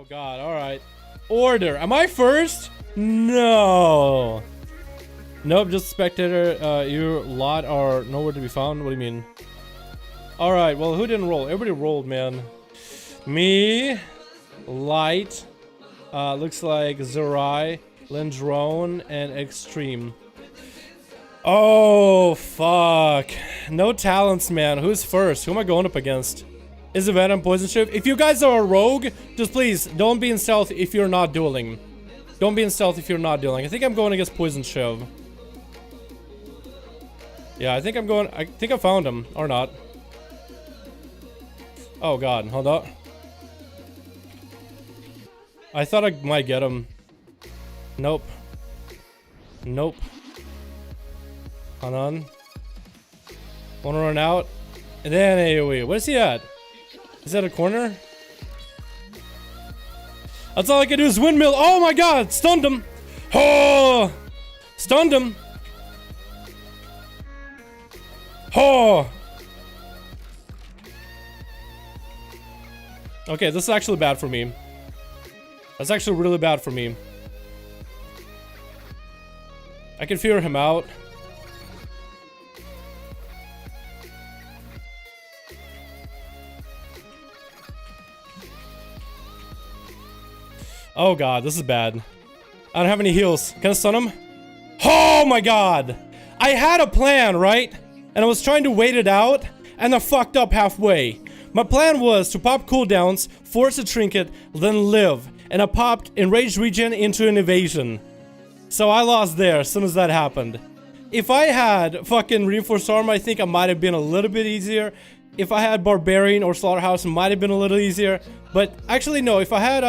Oh god, alright. Order. Am I first? No. Nope, just spectator. Your lot are nowhere to be found. What do you mean? Alright, well, who didn't roll? Everybody rolled, man. Me, Light, looks like Zerai, Lindrone, and Extreme. Oh, fuck. No talents, man. Who's first? Who am I going up against? Is it Venom Poison Shiv? If you guys are a rogue, just please don't be in stealth if you're not dueling. Don't be in stealth if you're not dueling. I think I'm going against Poison Shiv. Yeah, I think I found him. Or not. Oh god, hold up. I thought I might get him. Nope. Nope. Hold on. Wanna run out? And then AoE. Where's he at? Is that a corner? That's all I can do is windmill. Oh my god! Stunned him! Oh! Stunned him! Oh! Okay, this is actually bad for me. That's actually really bad for me. I can figure him out. Oh god, this is bad. I don't have any heals. Can I stun him? Oh my god! I had a plan, right? And I was trying to wait it out, and I fucked up halfway. My plan was to pop cooldowns, force a trinket, then live. And I popped enraged regen into an evasion. So I lost there as soon as that happened. If I had fucking reinforced armor, I think I might have been a little bit easier. If I had Barbarian or Slaughterhouse, it might have been a little easier. But actually, no. If I had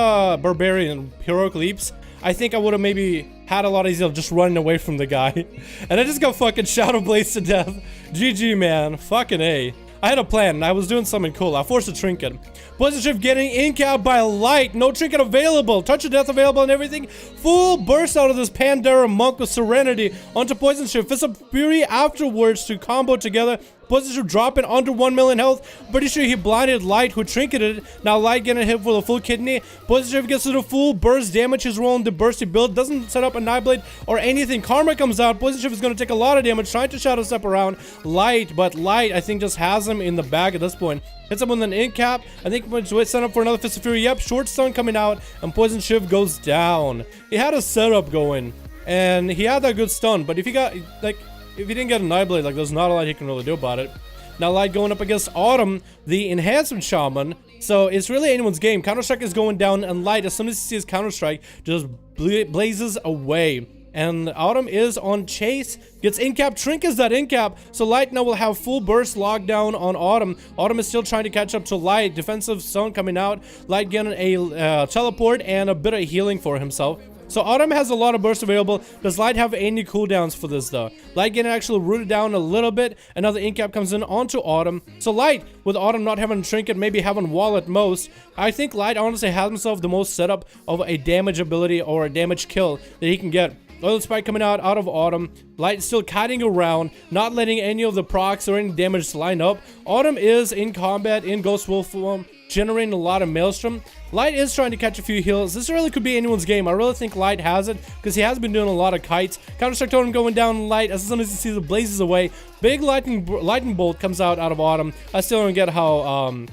Barbarian Heroic Leaps, I think I would have maybe had a lot easier just running away from the guy. And I just got fucking Shadow Blazed to death. GG, man. Fucking A. I had a plan, and I was doing something cool. I forced a trinket. Poison Shiv getting incapped by Light. No trinket available. Touch of Death available and everything. Full burst out of this Pandora Monk of Serenity onto Poison Shiv. Fist of Fury afterwards to combo together. Poison Shiv dropping under 1 million health. Pretty sure he blinded Light, who trinketed. Now Light getting hit for the full kidney. Poison Shiv gets to the full burst damage. He's rolling the bursty build. Doesn't set up a Nightblade or anything. Karma comes out. Poison Shiv is going to take a lot of damage. Trying to shadow step around Light. But Light, I think, just has him in the bag at this point. Hits him with an incap. I think we're set up for another Fist of Fury. Yep, short stun coming out. And Poison Shiv goes down. He had a setup going. And he had that good stun. But if he got, like... if he didn't get a Nightblade, like, there's not a lot he can really do about it. Now, Light going up against Autumn, the enhancement shaman. So, it's really anyone's game. Counter-Strike is going down, and Light, as soon as he sees Counter-Strike, just blazes away. And Autumn is on chase, gets incap, trinkets that incap. So, Light now will have full burst lockdown on Autumn. Autumn is still trying to catch up to Light. Defensive zone coming out. Light getting a teleport and a bit of healing for himself. So Autumn has a lot of bursts available. Does Light have any cooldowns for this though? Light getting actually rooted down a little bit. Another incap comes in onto Autumn. So Light, with Autumn not having a trinket, maybe having wall at most, I think Light honestly has himself the most setup of a damage ability or a damage kill that he can get. Oil Spike coming out of Autumn. Light still kiting around, not letting any of the procs or any damage line up. Autumn is in combat in Ghost Wolf form, generating a lot of Maelstrom. Light is trying to catch a few heals. This really could be anyone's game. I really think Light has it because he has been doing a lot of kites. Counter-Strike Totem going down Light as soon as he sees the blazes away. Big lightning bolt comes out of Autumn. I still don't get how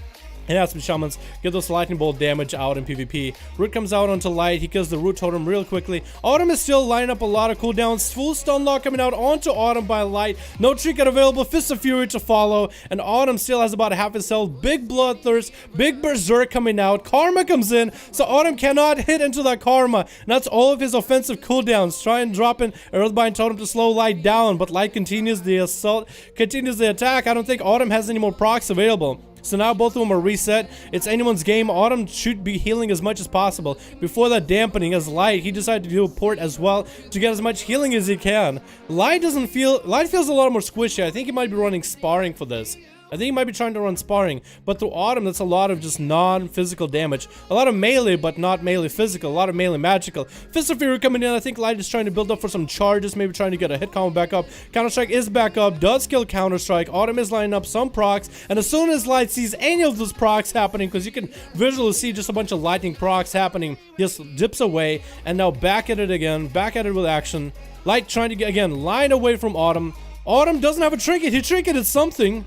enhancement shamans get those lightning bolt damage out in PvP. Root comes out onto Light. He kills the root totem real quickly. Autumn is still lining up a lot of cooldowns. Full stun lock coming out onto Autumn by Light. No trinket available. Fist of Fury to follow. And Autumn still has about half his health. Big Bloodthirst. Big Berserk coming out. Karma comes in. So Autumn cannot hit into that Karma. And that's all of his offensive cooldowns. Try and drop in Earthbind Totem to slow Light down. But Light continues the assault. Continues the attack. I don't think Autumn has any more procs available. So now both of them are reset. It's anyone's game. Autumn should be healing as much as possible before that dampening. As Light, he decided to do a port as well to get as much healing as he can. Light feels a lot more squishy. I think he might be running sparring for this. I think he might be trying to run sparring, but through Autumn, that's a lot of just non-physical damage. A lot of melee, but not melee physical. A lot of melee magical. Fist of Fury coming in. I think Light is trying to build up for some charges, maybe trying to get a hit combo back up. Counter-Strike is back up, does kill Counter-Strike. Autumn is lining up some procs, and as soon as Light sees any of those procs happening, because you can visually see just a bunch of lightning procs happening, he just dips away, and now back at it again, back at it with action. Light trying to get, again, line away from Autumn. Autumn doesn't have a trinket. He trinketed something.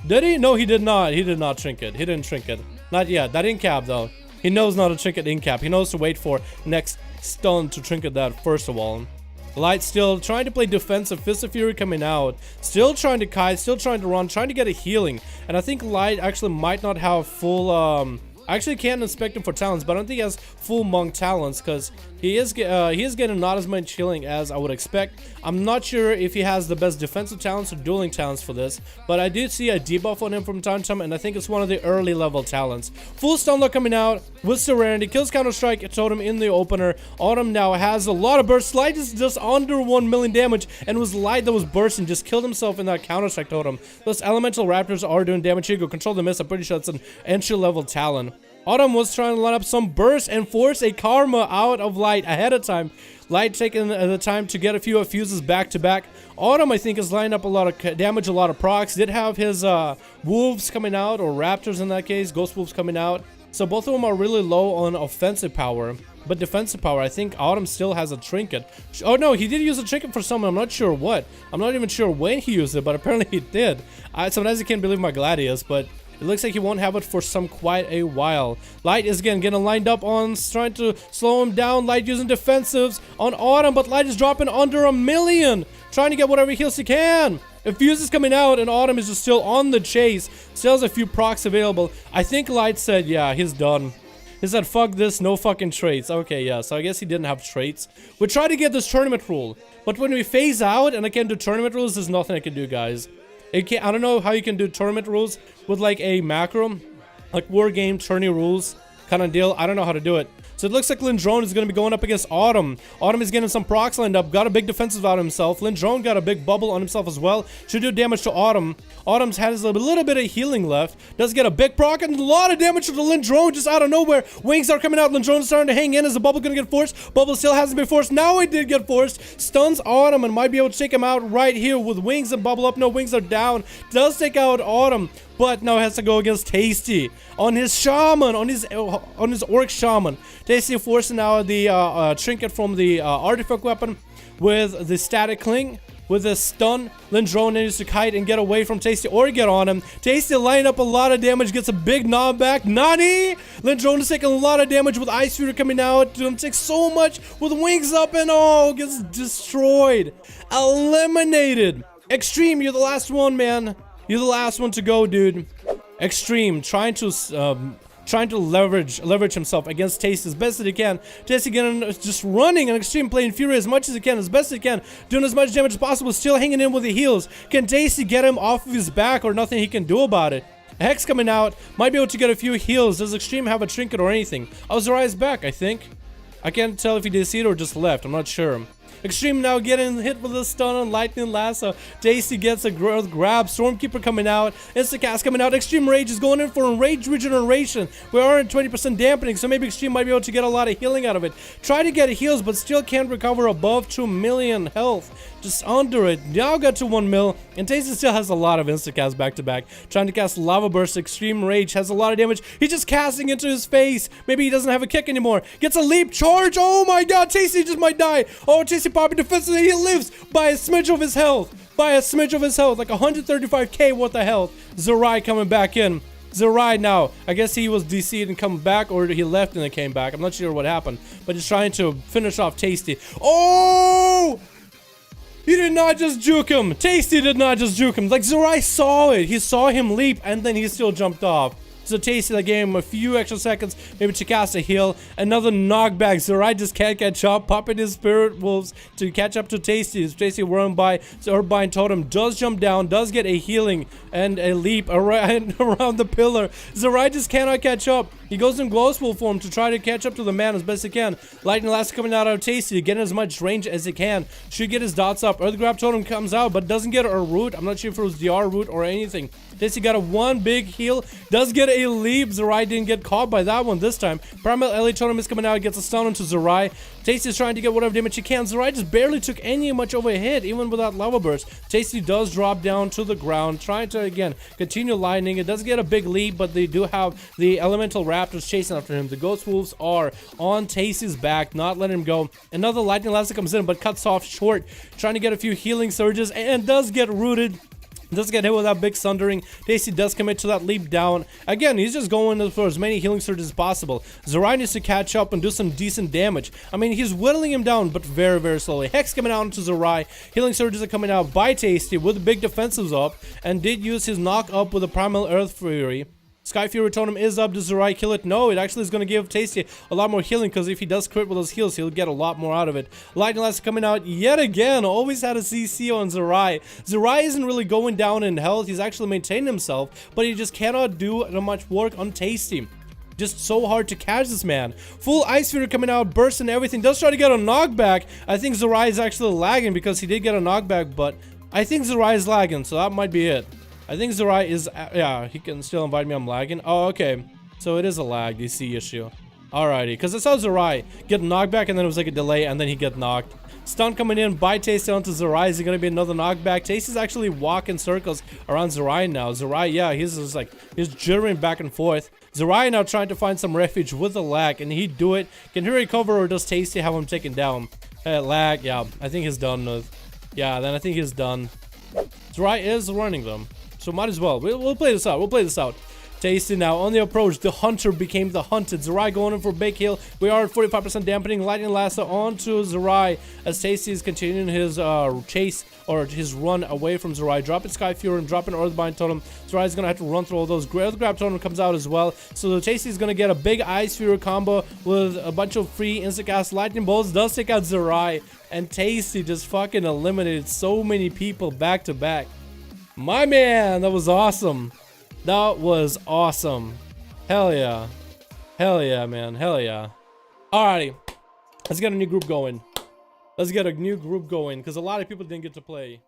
Did he? No, he did not. He did not trinket. He didn't trinket. Not yet. That in-cap, though. He knows not to trinket in-cap. He knows to wait for next stun to trinket that, first of all. Light still trying to play defensive. Fist of Fury coming out. Still trying to kite. Still trying to run. Trying to get a healing. And I think Light actually might not have full, I actually can't inspect him for talents, but I don't think he has full monk talents because he is getting not as much healing as I would expect. I'm not sure if he has the best defensive talents or dueling talents for this, but I did see a debuff on him from time to time, and I think it's one of the early level talents. Full stun lock coming out with Serenity, kills Counter-Strike Totem in the opener. Autumn now has a lot of burst. Light is just under 1 million damage, and it was Light that was bursting, just killed himself in that Counter-Strike Totem. Those Elemental Raptors are doing damage. Here you go, control the miss. I'm pretty sure it's an entry level talent. Autumn was trying to line up some burst and force a Karma out of Light ahead of time. Light taking the time to get a few fuses back to back. Autumn, I think, is lining up a lot of damage, a lot of procs. Did have his wolves coming out, or raptors in that case, ghost wolves coming out. So both of them are really low on offensive power. But defensive power, I think Autumn still has a trinket. Oh no, he did use a trinket for someone. I'm not sure what. I'm not even sure when he used it, but apparently he did. Sometimes I can't believe my Gladius, but it looks like he won't have it for quite a while. Light is again getting lined up on, trying to slow him down. Light using defensives on Autumn, but Light is dropping under 1 million. Trying to get whatever heals he can. If Fuse is coming out and Autumn is just still on the chase, still has a few procs available. I think Light said, yeah, he's done. He said, fuck this, no fucking traits. Okay, yeah, so I guess he didn't have traits. We try to get this tournament rule, but when we phase out and I can't do tournament rules, there's nothing I can do, guys. I don't know how you can do tournament rules with like a macro, like war game tourney rules kind of deal. I don't know how to do it. So it looks like Lindrone is going to be going up against Autumn. Autumn is getting some procs lined up. Got a big defensive out of himself. Lindrone got a big bubble on himself as well. Should do damage to Autumn. Autumn's has a little bit of healing left. Does get a big proc and a lot of damage to the Lindrone just out of nowhere. Wings are coming out. Lindrone's starting to hang in. Is the bubble going to get forced? Bubble still hasn't been forced. Now it did get forced. Stuns Autumn and might be able to take him out right here with wings and bubble up. No, wings are down. Does take out Autumn. But now has to go against Tasty on his shaman, on his orc shaman. Tasty forcing out the trinket from the artifact weapon with the static cling. With a stun, Lindrone needs to kite and get away from Tasty or get on him. Tasty lining up a lot of damage, gets a big knockback. Nani! Lindrone is taking a lot of damage with Ice Fury coming out. Doesn't take so much with wings up and oh, gets destroyed. Eliminated. Extreme, you're the last one, man. You're the last one to go, dude. Extreme, trying to leverage himself against Tasty as best as he can. Tasty again just running and Extreme playing Fury as much as he can, as best as he can, doing as much damage as possible, still hanging in with the heals. Can Tasty get him off of his back or nothing he can do about it? Hex coming out, might be able to get a few heals. Does Extreme have a trinket or anything? Oh, Zarai's back, I think. I can't tell if he did see it or just left, I'm not sure. Extreme now getting hit with a stun on Lightning Lasso. Tasty gets a grab. Stormkeeper coming out. Instacast coming out. Extreme Rage is going in for a Rage Regeneration. We are at 20% dampening, so maybe Extreme might be able to get a lot of healing out of it. Try to get heals, but still can't recover above 2 million health. Just under it. Now got to 1 mil, and Tasty still has a lot of instacast back to back. Trying to cast Lava Burst. Extreme Rage has a lot of damage. He's just casting into his face. Maybe he doesn't have a kick anymore. Gets a leap charge. Oh my god, Tasty just might die. Oh, Tasty popping defensively. He lives by a smidge of his health. By a smidge of his health. Like 135k worth of health. Zarai coming back in. Zarai now, I guess he was DC'd and come back, or he left and then came back. I'm not sure what happened, but he's trying to finish off Tasty. Oh! He did not just juke him. Tasty did not just juke him. Like, Zarai saw it. He saw him leap, and then he still jumped off. So Tasty that gave him a few extra seconds, maybe to cast a heal. Another knockback. Zarai just can't catch up. Popping his Spirit Wolves to catch up to Tasty. Tasty run by Urbine Totem. Does jump down. Does get a healing and a leap around the pillar. Zarai just cannot catch up. He goes in Glow Spool form to try to catch up to the man as best he can. Lightning Last coming out of Tasty to get as much range as he can. Should get his dots up. Earth Grab Totem comes out, but doesn't get a root. I'm not sure if it was DR root or anything. Tasty got a one big heal. Does get a leap. Zerai didn't get caught by that one this time. Primal LA Totem is coming out. Gets a stun onto Zerai. Tasty is trying to get whatever damage he can. Zerai just barely took any much of a hit, even with that lava burst. Tasty does drop down to the ground, trying to, again, continue lightning. It does get a big leap, but they do have the elemental raptors chasing after him. The ghost wolves are on Tasty's back, not letting him go. Another lightning elastic comes in, but cuts off short, trying to get a few healing surges, and does get rooted. Does get hit with that big sundering. Tasty does commit to that leap down. Again, he's just going for as many healing surges as possible. Zerai needs to catch up and do some decent damage. I mean, he's whittling him down, but very, very slowly. Hex coming out into Zerai. Healing surges are coming out by Tasty with big defensives up, and did use his knock up with a Primal Earth Fury. Sky Fury Totem is up. Does Zerai kill it? No, it actually is going to give Tasty a lot more healing, because if he does crit with those heals, he'll get a lot more out of it. Lightning Last coming out yet again. Always had a CC on Zerai. Zerai isn't really going down in health. He's actually maintaining himself, but he just cannot do much work on Tasty. Just so hard to catch this man. Full Ice Fury coming out, burst and everything. Does try to get a knockback. I think Zerai is actually lagging, because he did get a knockback, but I think Zerai is lagging, so that might be it. I think Zerai is, yeah, he can still invite me. I'm lagging. Oh, okay. So it is a lag, DC issue. Alrighty, because I saw Zerai get knockback, and then it was like a delay, and then he get knocked. Stun coming in by Tasty onto Zerai. Is it going to be another knockback? Tasty's actually walking circles around Zerai now. Zerai, yeah, he's just like, he's jittering back and forth. Zerai now trying to find some refuge with the lag. Can he do it? Can he recover, or does Tasty have him taken down? Lag, yeah, I think he's done with. Yeah, then I think he's done. Zerai is running them, so might as well. We'll play this out. We'll play this out. Tasty now on the approach. The hunter became the hunted. Zerai going in for a big heal. We are at 45% dampening. Lightning Lasso onto Zerai as Tasty is continuing his chase, or his run away from Zerai. Dropping Sky Fury and dropping Earthbind Totem. Zerai is going to have to run through all those. Earth Grab Totem comes out as well. So the Tasty is going to get a big Ice Fury combo with a bunch of free instant-cast lightning bolts. Does take out Zerai. And Tasty just fucking eliminated so many people back to back. My man, that was awesome. That was awesome. Hell yeah. Hell yeah, man. Hell yeah. Alrighty. Let's get a new group going. Let's get a new group going, because a lot of people didn't get to play.